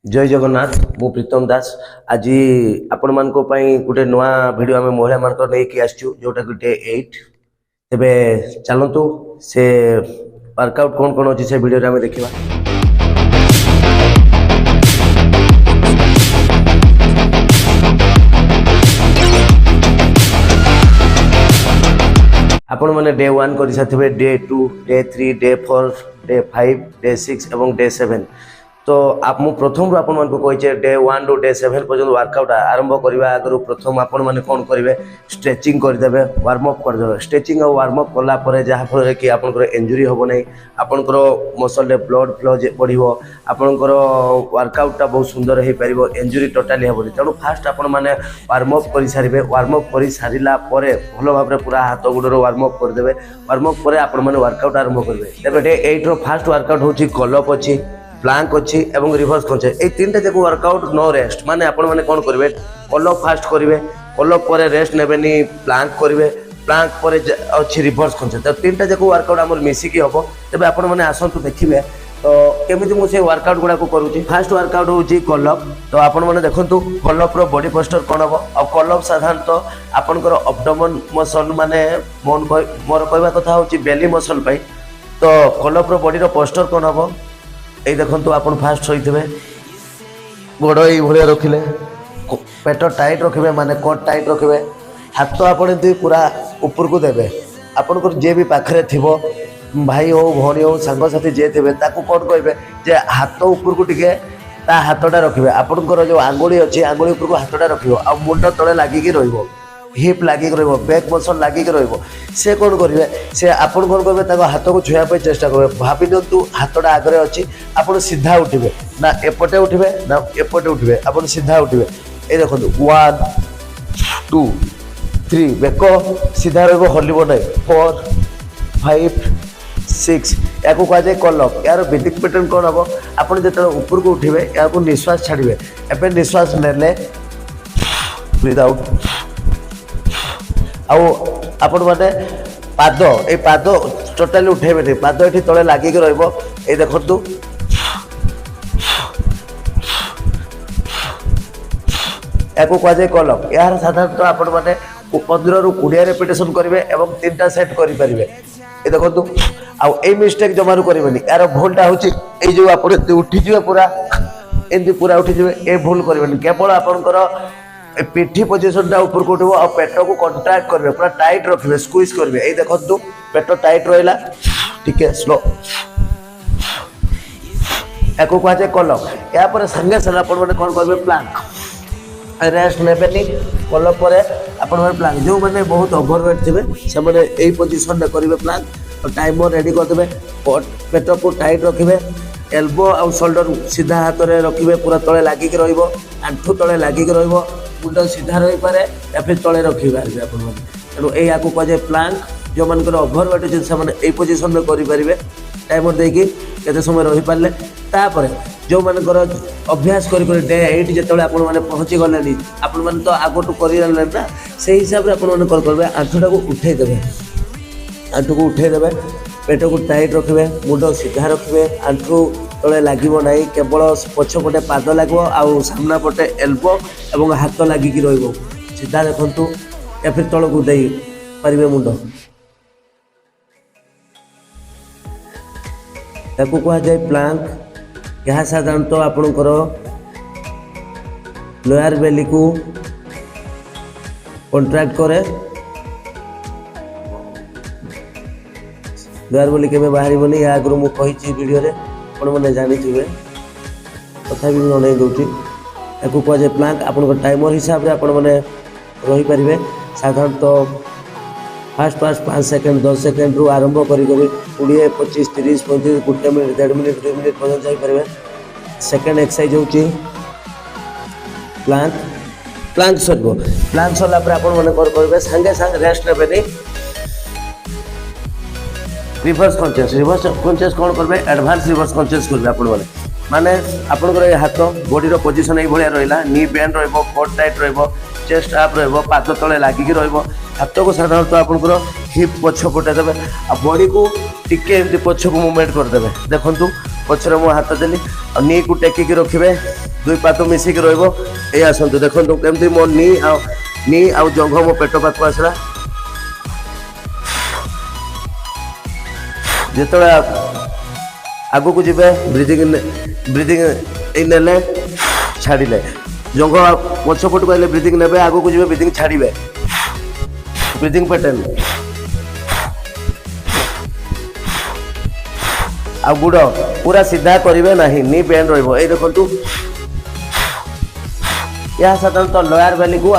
जय जगन्नाथ मु प्रीतम दास आज आपण मान गोटे नुआ वीडियो आम महिला मान नहीं आसचु जोटा कि डे 8 तेबे चलतु से वर्कआउट कौन कौन अच्छी से वीडियो आम देखा। आपण मैंने डे 1 कर सारे day 2 day 3 day 4 day 5 day 6 और डे 7 तो आप मु प्रथम रू आपण मानको कहिचे डे 1 टू डे 7 पर्यंत वर्कआउट आरंभ करबा आगु प्रथम आपण माने कोन करिवे स्ट्रेचिंग कर देबे वार्म अप कर देबे। स्ट्रेचिंग और वार्म अप कला परे जहा फल कि आपनकर इंजरी होबो नै आपनकर मसल रे ब्लड फ्लो बढ़िबो आपनकर वर्कआउट ता बहुत सुंदर हे परिबो इंजरी टोटली होबो। तणु फास्ट आपण माने वार्म अप करि सारिबे वार्म अप करि सारिला परे भलो भाबरे पूरा हाथ गुडरो वार्म अप कर देबे। वार्म अप परे आपण माने वर्कआउट आरंभ करबे। तेबे डे 8 रो फास्ट वर्कआउट होची कॉल अप अछि प्लांक अच्छी एवं रिवर्स खंचे ये तीन जाक वर्कआउट नो रेस्ट माने आपण माने कोन करिवे कॉल अप फास्ट करिवे कॉल अप परे रेस्ट नेबेनी प्लांक करिवे प्लांक परे अच्छी रिवर्स खंचे तो तीन जाक वर्कआउट हमर मिसी की हबो। तबे आपण माने आसंतु देखिबे तो केमिति मु से वर्कआउट गुडा को करूची। फास्ट वर्कआउट होची कॉल अप तो आपण माने देखंतु कॉल अप रो बॉडी पोस्चर कोन हबो और कॉल अप साधारणतः आपनकर एब्डोमेन मसल माने मोर कहबा कथा होची बेली मसल पई तो कॉल अप रो बॉडी रो पोस्चर कोन हबो ये देखो आप फास्ट शोथे गोड़ ये रखिले पेट टाइट रखिए माने कोट टाइट रखिए हाथ आपण पूरा ऊपर को देवे आपनकर जे भी पाखरे थिबो भाई हो भौणी हो सांग साथी जे थे कौन कहे जे हाथ ऊपर को टिके ता हाथटा रखिए आपनकर जो आंगुली अच्छी आंगुली ऊपर को हाथटा रखिए आ मुंड तले लागिक रहिबो हिप लागिक रहिबो बैक मसल लागिक रहिबो से कौन करेंगे से आपन कौन करेंगे हाथ को छुआ चेष्टा करेंगे भाभी दिंतु हाथटा आगे अच्छी आप सीधा उठे ना एपटे उठे ना एपटे उठे आप सीधा उठे ये देखो 1 2 3 बेक सीधा रलिब ना 4 5 6 या कह जाए कॉल अप यार बेसिक पैटर्न कौन हम आप जो ऊपर को उठे या निश्वास छाड़े एवं निश्वास नेले विदाउट आपण माने पाद ए पाद टोटाली उठेबे नहीं पाद ये तले लागिक रहिबो ए देखंतु एको कह जाए कॉल अप यार साधारणतः आपण माने 15 रु 20 रेपिटेशन करेंगे एवं 3टा सेट करि परिबे। ए देखंतु आ ए मिस्टेक जमारू करिवेनी यार भूलटा होची ए जो आपण उठी जिवे पूरा एंदी पूरा उठी जिवे ए भूल करिवेनी केवल आपनकर पिठी पोजिशन टा ऊपर को उठो और पेट को कंट्रैक्ट करेंगे पूरा टाइट रखिए स्क्वीज करेंगे ये देखो पेट टाइट रहा ठीक है स्लो या कह जाए कॉल अप या सागे सारे आप कौन करेंगे प्लांक रेस्ट नेबेनी कॉल अप आप प्लांक जो मैंने बहुत ओभरवेट थे से यही पोजिशन में करेंगे प्लांक और टाइमर रेडी करदे पेट को टाइट रखिए एल्बो और शोल्डर सीधा हाथ में रखिए पूरा तले लागिक आंठू तले लागिक मुंड सीधा रही पारे या फिर तले रखी पारे आप तेणु या कह जाए प्लांक जो मान ओभरवेट अच्छे से पोजिशन में करेंगे टाइमर देकी केते समय रही पारे तापर जो मानकर अभ्यास कर डे 8 जो आप पहुँची गले आपण मैंने तो आगठू कर ना से हिसाब से आप करेंगे आंठूटा को उठेदेवे आंठू को उठेदेवे पेट को टाइट रखिए मुंड सीधा रखिए आंठू तले लगे ना केवल पछपटे पाद लगे आउ सामना पटे एल्बो एवं हाथ लगिकी रहिबो सीधा देखंतु या फिर तल को दे पारिबे मुंड ताकू कह जाए प्लांक यह साधारणतः आपणकर लोअर बेली को कंट्रैक्ट करे लोअर बेली केबे बाहरिबनी या आगु मु कहिछि वीडियो रे आपण माने जानि थिबे तथा भी न नहीं दूची एको कह जाए प्लांक आपन टाइमर हिसाब से आपण माने रही पारिबे साधारणतः फास्ट फास्ट 5 सेकंड 10 सेकंड रु आरंभ करी 20 25 30 35 1 मिनट 1.5 मिनट 2 मिनट पर्यंत जाई पारिबे। सेकंड एक्सरसाइज होची प्लांक प्लांक सरबो प्लांक सरला पर आपण माने करबे संगे संग रेस्ट नेबे नहीं रिवर्स कॉन्शियस कौन करेंगे एडवांस रिवर्स कॉन्शियस करेंगे आपण माने आपंकर हाथ बॉडी रो पोजीशन ये भाया रहा नी बेंड रोट टाइट चेस्ट आप पाद तले लागिक हाथ को साधारणतः आपंकर हिप पछपटे देवे आ बॉडी को टिके एमती पछ को मूवमेंट करदे देखु पचर मो हाथ देली नी को टेकिक रखिए दुई पाद मिसिक रही आसतु देखो केमती मो नी आउ जंघ मो पेट पाख आसला जो आग को जीवे ब्रिदिंग ने छाड़े जंघ पछपटू आइले ब्रिदिंग ने आग को जीवे ब्रिदिंग छाड़े ब्रिदिंग पैटर्न आ गुड़ पूरा सीधा करेंगे ना नी बेंड रही देखु यह साधारणतः लोअर बेली को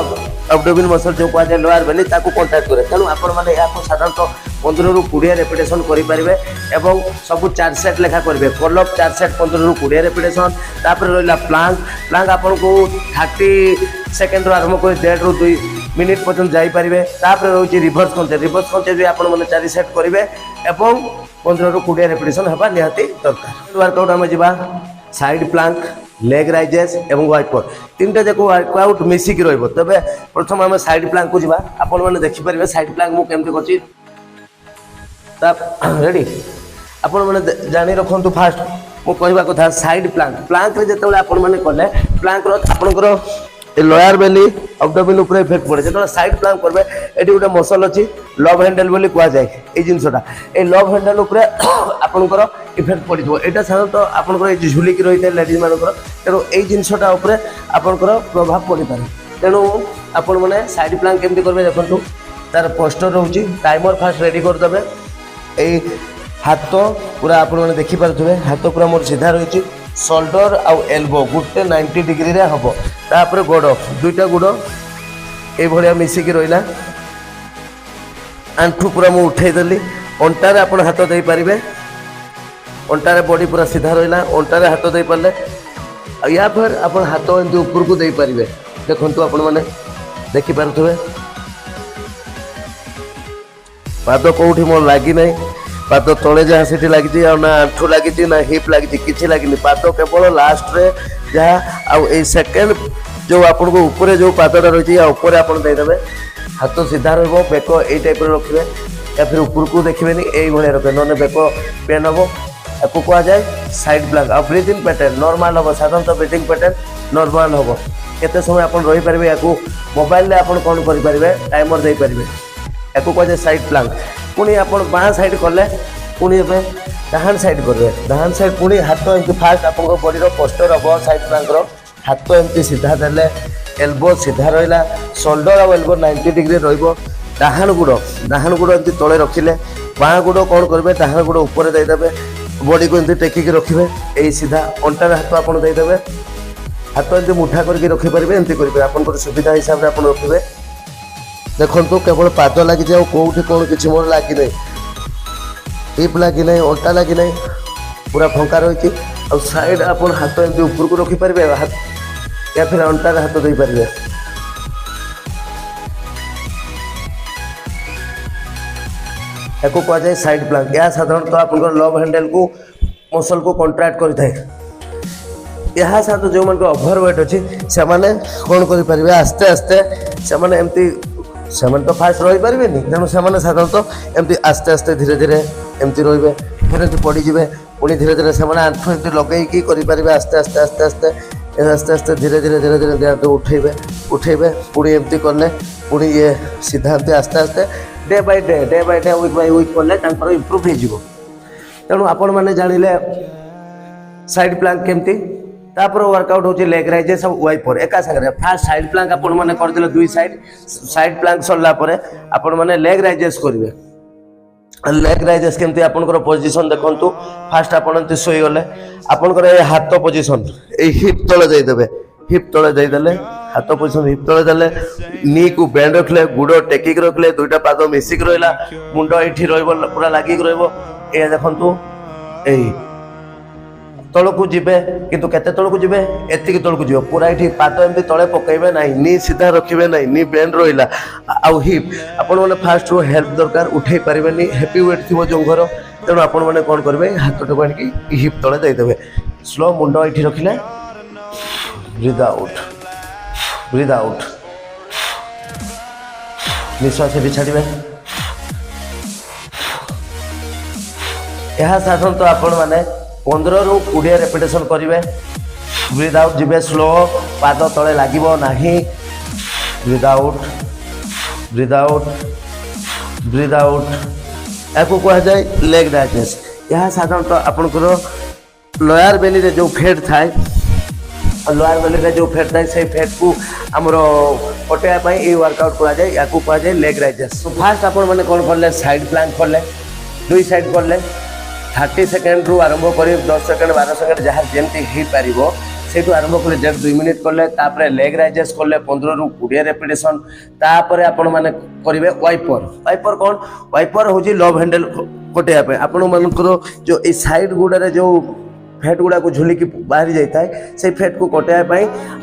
एब्डोमेन मसल जो कहुए लोअर बेली कंटाक्ट करे तेणु आपण मैंने साधारणतः 15 ରୁ 20 रेपिटेशन करेंगे एवं सब 4 सेट लेखा करेंगे कलअप 4 सेट 15 ରୁ 20 रेपिटेशन तापर रहा प्लांक प्लांक आपन को 30 सेकेंड आरंभ कर 1.5 ରୁ 2 मिनिट पर्यटन जापरेंगे तापर रोचे रिभर्स कंचे भी आपण मैंने 4 सेट करेंगे एवं 15 ରୁ 20 रेपिटेशन होगा निहाती दरकार वर्कआउट आम जा साइड प्लांक लेग राइजेस एवं वाइपर तीनटा जाक वर्कआउट मिसिक रही तेज प्रथम आम साइड प्लांक को जा आपण मैंने देखिपारे साइड प्लांक मुझे रेडी आपण मैंने जानी रखु फास्ट मुझे कथा साइड प्लांक प्लांक जो आपण मैंने कले प्लांक आपंकर लोअर बेली एब्डोमेन उपर इफेक्ट पड़े जो साइड प्लांक करेंगे ये गोटे मसल अच्छी लव हैंडल बोली कहुए ये जिनसा ये लव हैंडल उपर आपंकर इफेक्ट पड़ो यहाँ साधारणतः आपंकर झुलिकी रही है लेडीज मानकर तेणु यही जिनसा आपंकर प्रभाव पड़ पाए तेणु आपण मैंने साइड प्लांक केमती करेंगे देखो तार पोस्टर रोचे टाइमर फास्ट रेडी करदे ये हाथ पूरा आपण मैंने देखिपे हाथ पूरा मोर सीधा रही शोल्डर आउ एल्बो गोटे 90 डिग्री रे हम तापर गोड़ दुईटा गोड़ ये मिसिकी रहा आंठू पूरा मुझे उठेदेली अंटारे आप हाथ दे पारे अंटारे बॉडी पूरा सीधा रहा अंटारे हाथ दे पारे या फिर आप हाथ एमती ऊपर को दे पारे देखु आपण मैंने देखिपे पाद कौटी मोर लगी ना पाद तले जहाँ से लगी ना आंठू लगी ना हिप लगी किसी लगी पाद केवल लास्ट रे जहाँ आउ सेकेंड जो आपन को ऊपर जो पादटा रही है ऊपर आप देदेवे हाथ सीधा रहा बेक यही टाइप रखिए या फिर ऊपर को देखिए यही रखे ना बेक पेन हम आपको कह जाए साइड प्लांक आ ब्रीथिंग पैटर्न नॉर्मल हम साधारणतः ब्रीथिंग पैटर्न नॉर्मल हम केते समय आप रही पारे या मोबाइल आप कौन करेंगे टाइमर दे पारे या कह जाए साइड प्लांक पुणी आप बाँ साइड कले पुणी डाहाण साइड करेंगे डाहाण साइड पुणी हाथ एमती फास्ट आप बॉडी पोस्टर हम साइड प्लांकर हाथ एमती सीधा देले एल्बो सीधा रहा शोल्डर आ एल्बो 90 डिग्री डाहाण गुड़ एमती तले रखिले बाँ गुड़ कौन करेंगे डाहाण गुड़ ऊपर देदेवे बॉडी को एमती टेकिक रखिए यही सीधा अंटार हाथ आप देदेवे हाथ एमती मुठा करके रखिपारे एमती करेंगे आपंकर सुविधा हिसाब से आप रखिए देखो केवल पाद लगी जाए कौटी कौन किसी मोर लगी ना हिप लगी ना अंटा लगी ना पूरा फंका रही और साइड आप हाथ एमती ऊपर को रखिपारे या फिर अंटार हाथ दे पारे या कह जाए साइड प्लांक यह साधारणतः आप लव हैंडल को मसल को कंट्राक्ट करता है यह साथ जो मन ओभरवेट अच्छी से कौन करेंगे आस्ते आस्ते से एमती से तो फास्ट रही पारे तेणु से साधारणतः एमती आस्ते आस्ते धीरे धीरे एमती रे फिर एमती पड़े पुणी धीरे धीरे से आंठू एमती लगे करेंगे आस्ते आस्ते आस्ते आस्ते आस्ते आस्ते धीरे धीरे धीरे धीरे देह उठेबे उठेबे पुणी एमती कले पुणी ये सीधा एमती आस्ते आस्ते day by day week by week कले इम्प्रूव हो तेणु आपण मैंने जानिले साइड प्लांक केमती तापर वर्कआउट होची लेग राइजेस सब वाइपर एका संगे फास्ट साइड प्लांक आपण माने कर देले दुई साइड प्लांक सरला परे आपण माने लेग राइजेस करिवे लेग राइजेस केमती आपनकर पोजीशन देखंतु फास्ट आपण एंती सोई गले आपनकर ए हाथ पोजीशन ए हिप तळे दे देबे हिप तळे दे देले हाथ पोजीशन हिप तळे देले नी को बेंड रखले गुड टेकिक रखले दुईटा पाद मिसिक रहला मुंड एठी रहइबो पूरा लागि रहइबो ए देखंतु ए तलू जीवे किंतु केते तलू जीवे एतिक तलू जीव पूरा ये पाद एमती तले पकड़े ना नी सीधा रखिए ना नी बेंड रहा आउ हिप आपण मैंने फास्ट रो हेल्प दरकार उठे पारे हेवी वेट थी जंघर तेणु आपण मैंने कौन करेंगे हाथ टाक आनिकी हिप तले देदेवे स्लो मुंड ये रखिले ब्रीद आउट निश्वास भी छाड़े यह साधारणतः आपण मैंने 15 ରୁ 20 रेपिटेशन करेंगे ब्रीथ आउट जिबे स्लो पाद तले लागिबो नाही breathe out breathe out breathe out याकू कह जाए लेग डाइजेस्ट यह साधारणतः आपंकर लोअर बेली रे जो फैट थाए लोअर बेली रे जो फैट थाए से फैट को आमर कटेवा ये वर्कआउट करा जाए या कह जाए लेग डाइजेस्ट तो फास्ट आपण मैंने कौन कले साइड प्लांक कले दुई साइड कले 30 सेकेंड रु आरंभ कर 10 सेकेंड 12 सेकेंड जहाँ जमी हो पार से आरंभ कले 1.5-2 मिनिट कले लेग राइजेस कले 15 रु 20 रेपिटेशन तापर आपण मैंने करेंगे वाइपर वाइपर कौन वाइपर हूँ लव हैंडल कटेवा आपण मानकर जो ये साइड गुड़े जो फैट गुड़ा को झुलिकी बाहरी जाता है से फैट को कटेवा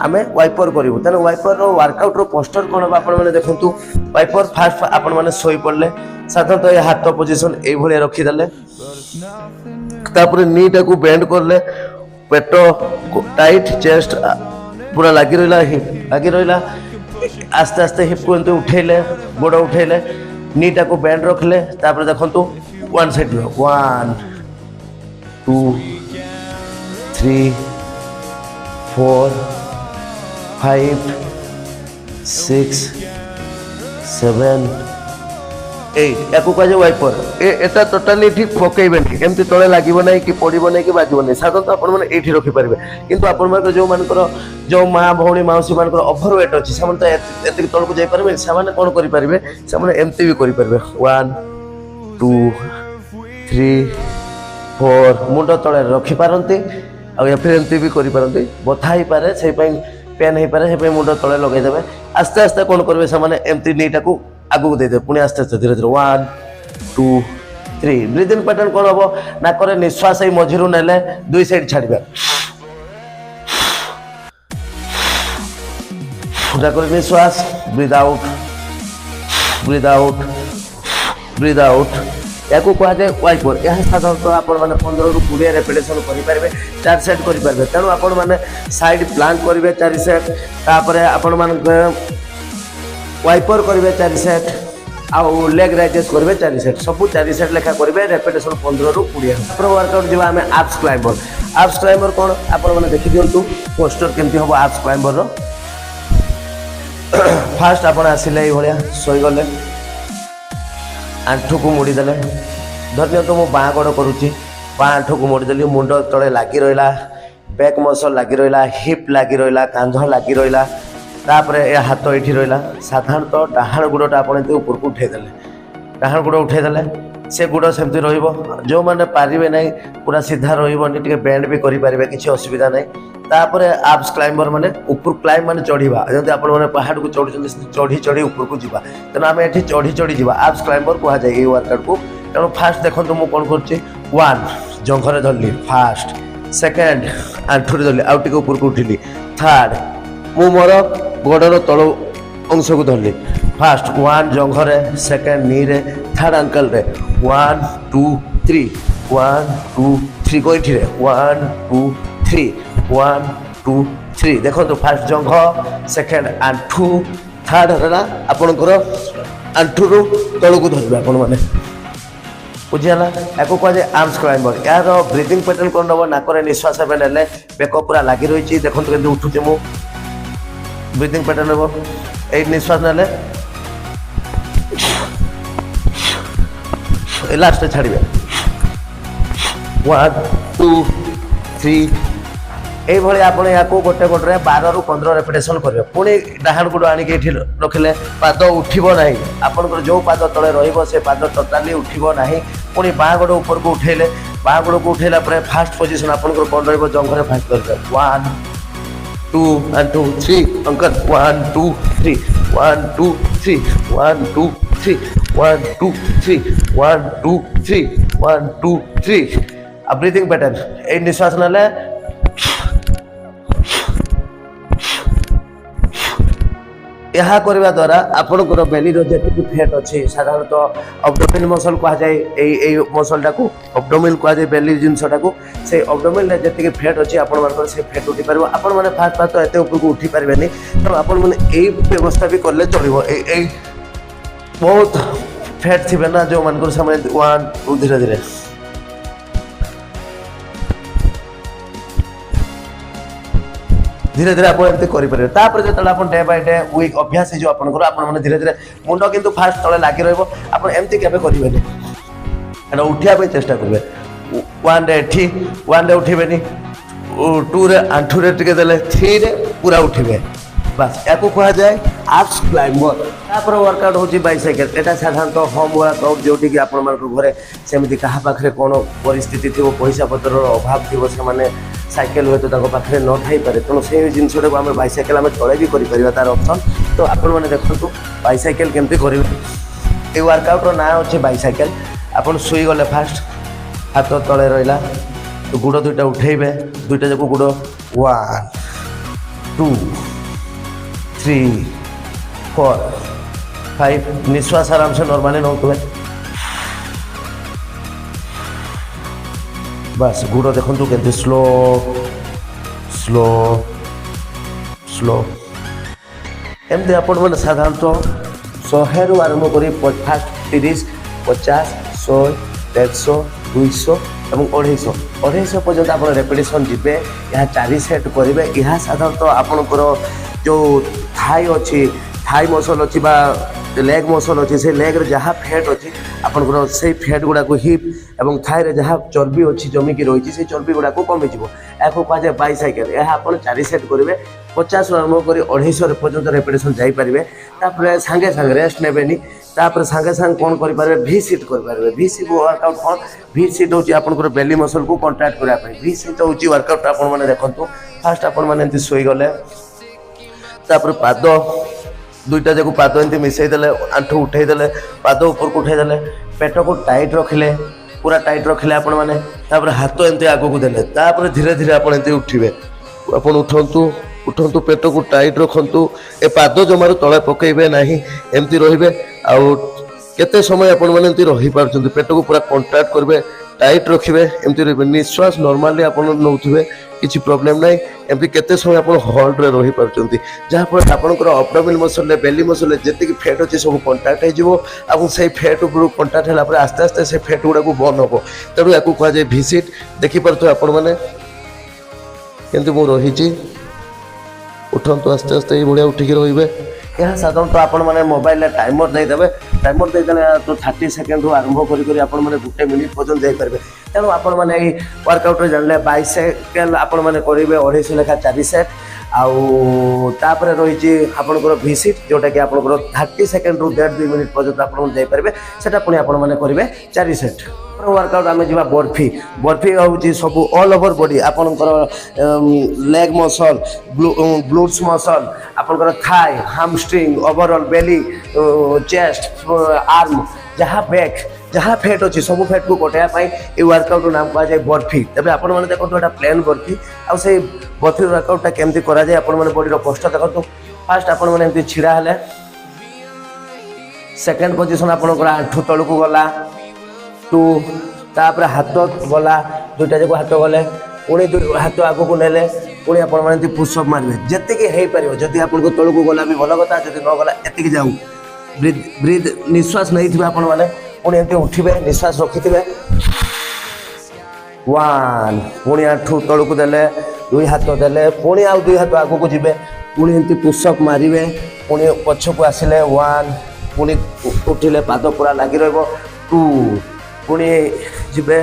आम वाइपर करूँ तेना वाइपर वर्कआउट पोस्टर कौन हम आपने देखूँ वाइपर फास्ट आपण मैंने शोई पड़े साधारणतः ये हाथ पोजिशन ये रखीदे नी टाक बेंड करले पेट टाइट चेस्ट पूरा लगी रहा आस्ते आस्ते हिप को उठेले गोड़ उठेले नी टाक बेंड रखले देखु वन साइड 1 2 3 4 5 6 7 8 या कह वाइपर एटा टोटाली ठीक पकईबे एमती तले लगे ना कि पड़ो ना कि बाजो ना साधारणतः आप ये रखिपारे कितु आप जो मानकर जो माँ भौणी मौसी मान ओभर वेट अच्छी से तौक जापारे से कौन करेंगे से एमती भी करेंगे 1 2 3 4 मुंड तले रखिपारती या फिर एमती भी करेंगे बथा हो पाए से पेन हो पाए से मुंड तले लगेदेवे आस्ते आस्ते कौन करेंगे से एमती नीटा को आगू देते पुणी आस्ते आस्ते धीरे धीरे 1 2 3 ब्रीथिंग पैटर्न कौन हम नाक निश्वास मझी ने दुई साइड छाड़िबा निश्वास breathe out breathe out breathe out या कह जाए वाइपर यह साधारणतः आप 15 रु 20 रेपिटेशन करेंगे 4 सेट करेंगे तेणु आपण मैंने साइड प्लांक करेंगे 4 सेट तापर आपण वाइपर करेंगे 4 सेट आउ लेग राइजेस करेंगे 4 सेट सब 4 सेट लेखा करेंगे रेपिटेशन 15 रु 20 वर्कआउट जी आम एप्स क्लाइंबर कौन आप देखी दिंतु पोस्टर केमती हम एप्स क्लाइंबर फास्ट आप आसिले ये शोगले आंठू को मोड़ीदे धरनी तो मु बाँ गोड़ करुच्ची बाँ आंठू को मोड़देली मुंड तले लगी रहा बैक मसल लगी रहा हिप लगी रहा कांध लगी रहा तापर ये हाथ ये रहा साधारणतः डाहाण गुड़टा आप ऊपर को उठेदे डाहाण गुड़ उठेदे से गुड़ सेमती जो मैंने पारे ना पूरा सीधा रे बेंड भी करेंगे किसी असुविधा ना तापर एप्स क्लाइंबर माने ऊपर क्लाइंब माने चढ़ा जब आप पहाड़ को चढ़ुं चढ़ी चढ़ी ऊपर को जावा तेना आम ये चढ़ी चढ़ी जावा एप्स क्लाइंबर कह जाए ये वर्कआउट को तेणु फास्ट देखो मुझे कौन कर 1 जंघरे धरली फास्ट सेकेंड आंठू धरली आउ टे ऊपर को उठिली थर्ड मु मोर गोड़र तल अंश को धरली फास्ट 1 जंघरे सेकेंड नी रे थर्ड अंकल रे 1 2 3 1 2 3 गोइठी रे 1 2 3 1 2 3 देखो तो फास्ट जंघ सेकेंड आंठू थर्ड है आपणकर आंठू रु तल को धरवे आपण मैंने बुझीगला या कह जाए आर्म्स क्लाइंबर यार ब्रीथिंग पैटर्न कौन हम नाक निश्वास ने बेक पूरा लगी रही देखो के उठुचे मु ब्रीथिंग पैटर्न हम ये निश्वास ने लास्ट छाड़े 1 2 3 ये आप गोटे गोटे 12 रु 15 रेपिटेशन करेंगे पुणी डाहाण गुड़ आणिक रखिले पाद उठब ना आपंकर जो पाद तले रे पाद टोटाली उठब ना पुणी बाँ गोड़ ऊपर को उठेले बाँ गोड़ को उठेला फास्ट पोजिशन आपंकर कौन रंघरे फास्ट करेंगे 1 2 1 2 3 अंकल 1 2 3 1 2 3 1 2 3 1 2 3 1 2 3 1 2 3 ब्रीथिंग पैटर्न ये निश्वास ना यह करने द्वारा आपंकर बेलीर जी फैट अच्छे साधारणतः अब्डोमिन मसल कह जाए यही मसलटा को अब्डोमिन कह जाए बेली जिनटा को से अब्डोमिन जी फैट अच्छे आपण से फैट उठी पार आपण मैंने फास्ट फास्ट एत ऊपर को उठी पारे तेणु आप व्यवस्था भी कले चलो बहुत फैट थे ना जो मान 1 2 धीरे धीरे धीरे धीरे आप एमती करेंगे तापर जो आप डे बाय डे वीक अभ्यास हो आपंकर आप धीरे धीरे मुंड किंतु फास्ट तले लगी रमती केवे करेंगे उठा चेष्टा करेंगे 1 डे एठी 1 डे उठेबेनी 2 रे आंठू रे टिके देले 3 रे पूरा उठिबे बस याको कहा जाए आर्म्स क्लाइंबर तापर वर्कआउट होची बाइसाइकिल एटा साधारणतः होम वर्कआउट जोटी कि आपण मानक घरे सेमिति कहा पाखरे कोनो परिस्थिति थिबो पैसा पत्र अभाव थिबो से माने साइकेल होय तो ताको पाखरे न थाई पारे तनो से जिंसडे को हम बाइसाइकिल हम चले भी करि परिबा तार ऑप्शन तो आपण माने देखंतु बाइसाइकिल केमति करिवे ए वर्कआउट रो ना होची बाइसाइकिल आपण सुई गले फास्ट हाथ तले रहा तो गुड़ दुईटा उठेबे दुईटा जाक गुड़ 1 2 3 4 5 निश्वास आराम से नॉर्मली नौतुए बस गुड़ देखु के स्लो स्लो स्लो एमती आपण मैंने साधारणतः 100 रु आरंभ कर फास्ट 30 50 100 150 200 এবং 250 पर्यंत आप रेपिटेशन जी यहाँ 4 सेट करेंगे यह साधारणतः आपणकर जो थाई अच्छी थाई मसल अच्छी लेग मसल अच्छी से लेग रे जहाँ फैट अच्छी आपंकर से फैट गुड़ा को हिप और थाई रे जहाँ चर्बी अच्छी जमिकी रही से चर्बी गुड़ा को कमिज या कहुए बाइसाइकेल यह आप 4 सेट करेंगे 50 आरंभ कर 250 पर्यंत रेपिटेशन जापरेंगे तापर सांगे सांगे रेस्ट नेबेनी तापर सांगे सांगे कौन करेंगे वी सीट करेंगे वी सीट वर्कआउट कौन वी सीट हूँ आपंकर बेली मसल को कंट्राक्ट करने वी सीट हूँ वर्कआउट आपने देखो फास्ट आपने शोगले तापर पाद दुईटा जाक पाद एमती मिसईदे आंठू उठेदेले पाद ऊपर को उठेदेले पेट को टाइट रखिले पूरा टाइट रखिले आपण मैंने तापर हाथ एमती आगू देले तापर धीरे धीरे आप उठे आप उठंतु उठंतु पेट को टाइट रखंतु ए पाद जमार तले पकेबे नाही एमती रहिबे आउ केते समय आपण माने एमती रहि पारछंती पेट को पूरा कांट्रैक्ट करबे टाइट रखिबे एमती रहिबे निश्वास नॉर्मली आपण नउथिबे किछि प्रॉब्लम नाही एमती केते समय आपण होल्ड रे रहि पारछंती जहा पर आपनकर एब्डोमिनल मसल ले बेली मसल ले जति कि फैट अछि सब कांट्रैक्ट हे जिवो आ से फैट ऊपर कांट्रैक्ट होला पर आस्ते आस्ते से फैट गुडा को बर्न होबो तबु याकू कहा जाय विजिट देखि परतो आपण माने केमती मो रहिछि उठंतु आस्ते आस्ते ये भाया उठिक रे यहाँ साधारणतः आपण मैंने मोबाइल टाइमर देदेवे टाइमर देदेले तो 30 सेकेंड आरंभ कर गोटे मिनिट पर्यटन जापारे तेणु आपण मैंने वर्कआउट जानले बाइसाइकेल आपण मैंने करेंगे 250 लेखा 4 सेट आउे रही आपंकर भिसीट जोटा कि आपंकर 30 सेकेंड रु 1.5 मिनिट पर्यटन आप जापारे से पुणी आपने करेंगे 4 सेट वर्कआउट आम जा बर्फी बर्फी हूँ सब ऑल ओवर बॉडी आपंकर लेग मसल ग्लूट्स मसल आपंकर थाई हामस्ट्रिंग ओवरऑल बेली चेस्ट आर्म जहाँ बैक जहाँ फैट अच्छी सब फैट को कटाई ये वर्कआउट नाम कह जाए बर्फी तबे आपण मैंने देखो यहाँ प्लेन बर्फी आउ से बर्फी वर्कआउटा केमती करा जाए आपण मैंने बॉडी कष्ट देखो फास्ट आपण मैंने एमती छिड़ा हेले सेकेंड पोजिशन आपंकर आंठू तलू को गला 2 तापर हाथ गला दुईटा जाक हाथ गले पुणी हाथ आगू को नेले पुणी आप पुशअप मारे जी हो पार जदि आपको तलू को गला भी भल कथा जब न गला एति जाऊ ब्रीद ब्रीद निश्वास नहीं थे आपण मैंने पुणी एमती उठे निश्वास रखि 1 पुणी आंठू तलू को देले 2 हाथ देले पुणी आउ 2 हाथ आगू को जी पुणी एमती पुशअप मारे पुणी पछ को आसिले 1 पुणी उठिले पाद पूरा लगी रहा 2 पुणी जीवे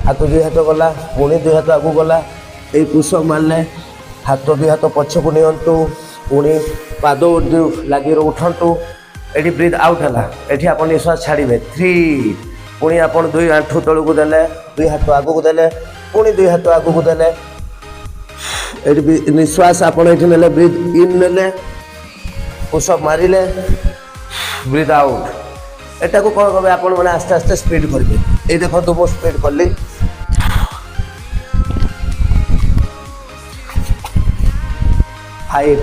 हाथ 2 हाथ गला पुणी 2 हाथ आगू गला ये पुशअप मारले हाथ 2 हाथ पछ को नियंतु पुणी पाद लगी उठंतु ये ब्रीथ आउट है ये आप निश्वास छाड़े 3 पुणी आप 2 आंठू तलू को देले 2 हाथ आगू को देले पुणी 2 हाथ आगू को देले निश्वास आप ने ब्रीथ इन ने पुशअप मारे ब्रीथ आउट एटा को कौन कहे आप आस्ते आस्ते स्पीड करेंगे ये देखो तो मो स्पीड कली 5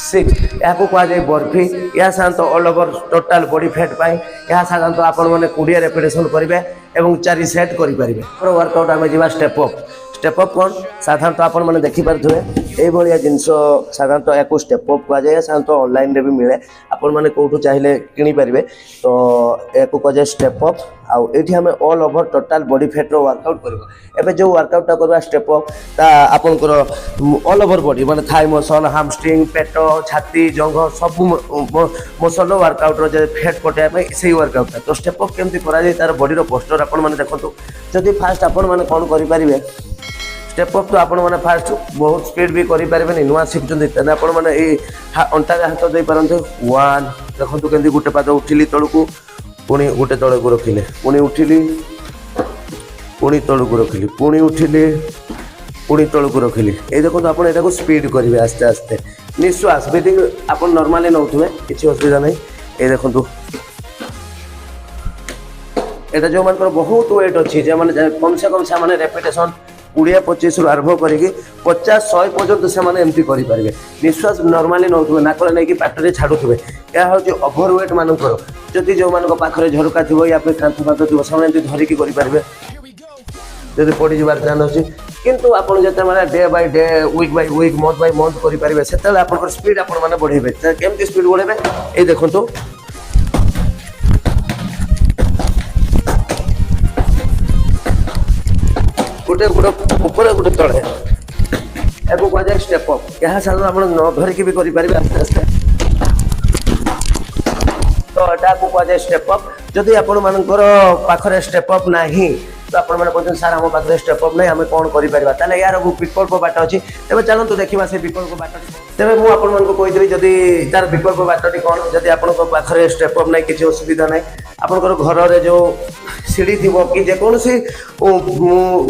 6 या कह जाए बर्फी या साधारणतः all over total body fat पाई या साधारणतः आपण मैंने 20 रेपिटेशन करेंगे और 4 सेट करेंगे वर्कआउट आम जा स्टेप अप कौन साधारणतः आपण मैंने देखिपारे এইভাবে জিনিস সাধারণত একু স্টেপ অপ কুযায়ে সাধারণত অনলাইনে বি মিলে আপন মানে কোটু চাইলে কিনি পারিবে তো একু কুযায়ে স্টেপ অপ আউ এটি আমি অল ওভার টোটাল বডি ফ্যাটর ওয়ার্কআউট করব এবে যে ওয়ার্কআউটটা করবা স্টেপ অপ তা আপনকৰ অল ওভার বডি মানে থাই মসল হামস্ট্রিং পেট ছাতি জঙ্ঘ সবু মসল ওয়ার্কআউটর যে ফ্যাট কটাইবা ପାଇଁ সেই ওয়ার্কআউটটা তো স্টেপ অপ কেমতি করা যায় তার বডির পোস্চর আপন মানে দেখন্তু যদি ফার্স্ট আপন মানে কোন করি পারিবে स्टेप अप तो आपण मैंने फास्ट बहुत स्पीड भी करें नुआ शिखुं तेना आपण मैंने अंटा हाथ दे पारते 1 देखो केमती गोटे पाद उठिली तलू पुणी गोटे तलू रखिले पुणी उठिली पुणी तलू रखिली पुणी उठिली पुणी तलू रखिली ये देखो आप स्पीड करेंगे आस्ते आस्ते निश्वास ब्रीथिंग आप नॉर्मली नौथे किसी असुविधा नहीं ये देखो यहाँ जो मान बहुत वेट अच्छी कम से कम से रेपिटेशन 20-25 आरंभ करके 50-100 पर्यंत से एमती करेंगे निश्वास नॉर्मली नौथे नाक नहीं पाटे छाड़ुवे यह हूँ ओभरवेट मानकर जदि जो मान पाखे झरका थी या फिर कांथ फांथ थी से धरिकी करेंगे जब पड़ जाबार चांस अच्छी किंतु आपड़ जो day by day week by week month by month करेंगे से आप स्पीड आप बढ़ेबे केमती स्पीड बढ़ेबे ये देखो गोटे गोटे ऊपर गोटे तले याको कहुए स्टेप अप यहाँ साधारण आप न धरिकी भी करेंगे आस्ते आस्ते तो यहाँ कहुए स्टेप अप जदि आपण मानकर पाखरे स्टेप अप नहीं तो आपण मैंने कहते सार आम पाखे स्टेप अप नहीं आम कौन करें यार विकल्प बाट अच्छी तेज चलते देखा से विकल्प बाट तेज मुझे कहीदेवी जदि तार विकल्प बाटी कौन जदि आप पाखे स्टेप अप नहीं किसी असुविधा ना आपंकर घर जो सीढ़ी थी कि जेकोसी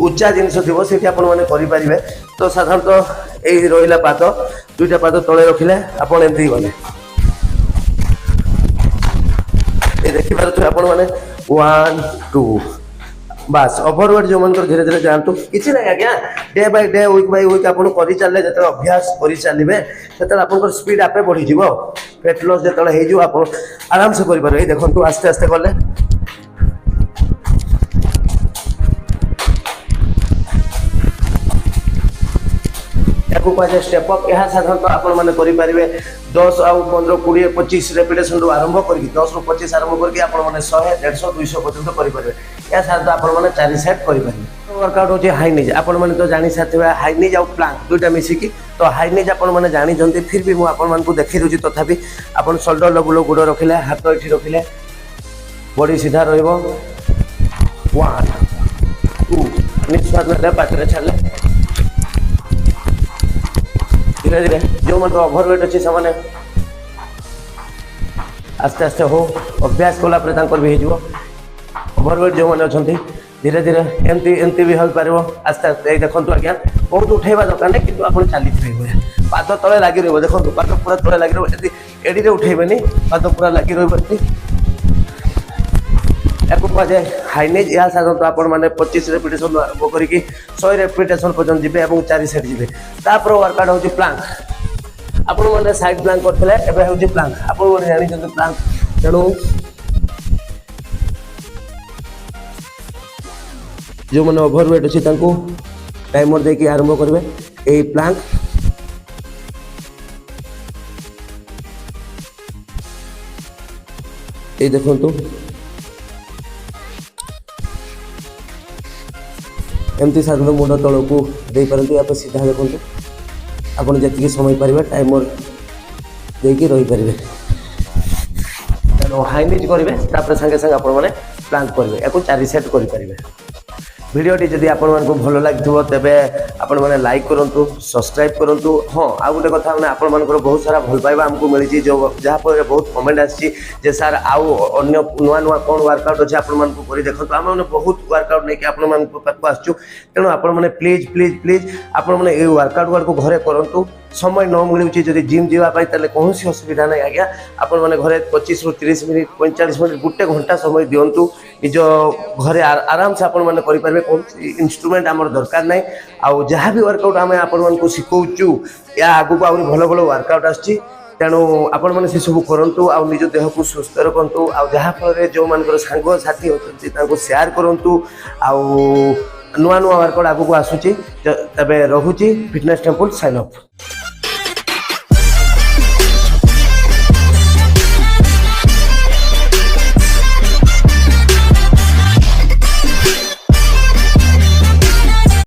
उच्चा जिनस थी से करेंगे तो साधारणतः यही रहा पाद दुईटा पाद तले रखिले आप एमती गले ये देखिए आप 1 2 बास ओभरवेट जो मन धीरे धीरे जातु किसी ना आज्ञा day by day week by week आप चलिए जो अभ्यास कर चलिए से आप स्पीड आपे बढ़ीज फेट लॉस जो आप आराम से करें देखो आस्ते आस्ते गले कहुए स्टेप अप यह साधारणतः आप करेंगे 10 आउ 15 20 25 रेपिटेशन रू आरंभ कर 10 रू 25 आरंभ करके आप 100 150 200 पर्यटन करेंगे यह साधारणतः आप 4 सेट करेंगे वर्कआउट होची हाई नीज आप तो जानी सारे हाई नीज आउ प्लांक दुईटा मिसिकी तो हाई नीज आप जानी फिर भी मुझे देखी दूसरी तथापि आप शोल्डर लेवल गोड़ रखिले हाथ ये रखिले बॉडी सीधा रहा 1 2 निश्वास ना पाटे छाड़े धीरे धीरे जो मतलब ओभरवेट अच्छी से आस्ते आस्ते हो अभ्यास कलापर भी हो ओभरवेट जो मैंने अच्छा धीरे धीरे एमती एमती भी हो पार आस्ते आस्ते देखो आज्ञा बहुत उठेवा दरकार नहीं कि आप चली पाद तले लगी रही देखो पाद पूरा तले लगी रही एडी उठेबे पाद पूरा लगी रही कहुए हाई नीज या साधारणतः आप 25 रेपिटेशन आरंभ करके 100 रेपिटेशन पर्यटन जी 4 सेट जी तापर वर्कआउट हूँ प्लांक आप साइड प्लांक करते हूँ प्लांक आप जानी प्लांक तेणु जो मैंने ओभरवेट अच्छी टाइमर देके आरंभ करेंगे यही प्लांक ये देखो एमती साधारण मुंड तल को दे पारती आप सीधा देखो आप जी समय पारे टाइमर देकी रही पारे हाई नीज करेंगे सागे सागे आप प्लांक करेंगे या 4 सेट करेंगे भिडियोटी जदि आपको भल लगे तेज आपण मैंने लाइक करूँ सब्सक्राइब करूँ हाँ आ गोटे कथा मैंने आपंकर बहुत सारा भल पाइबा आमको मिली जो जहाँफल बहुत कमेंट आसी सार आउ अन्य नुआ नुआ कौन वर्कआउट अच्छे आपको देखो आम मैंने बहुत वर्कआउट नहीं आपको आसचु तेणु आपने प्लीज प्लीज प्लीज आपने वर्कआउट गुड़ को घरे करूँ समय न मिलूँ जब जिम जावाई कौन असुविधा ना आज्ञा आपण मैंने घरे 25 ରୁ 30 मिनिट 45 मिनिट गोटे घंटा समय दिंतु निज घरे आराम से आपण मैंने करेंगे कौन इंस्ट्रूमेंट आमर दरकार ना आउ जहाँ भी वर्कआउट आम आपको शिखौचु या आगू आहरी भल भल वर्कआउट आसची तेणु आपण मैंने से सब करूँ आ निज देह को सुस्थ रखु आ जहाँफल जो मान सांग साथी अच्छा सेयार करूँ नुआ नुआ वर्कआउट आगू आसूची तेबे रहुची फिटनेस टेम्पल साइन अप।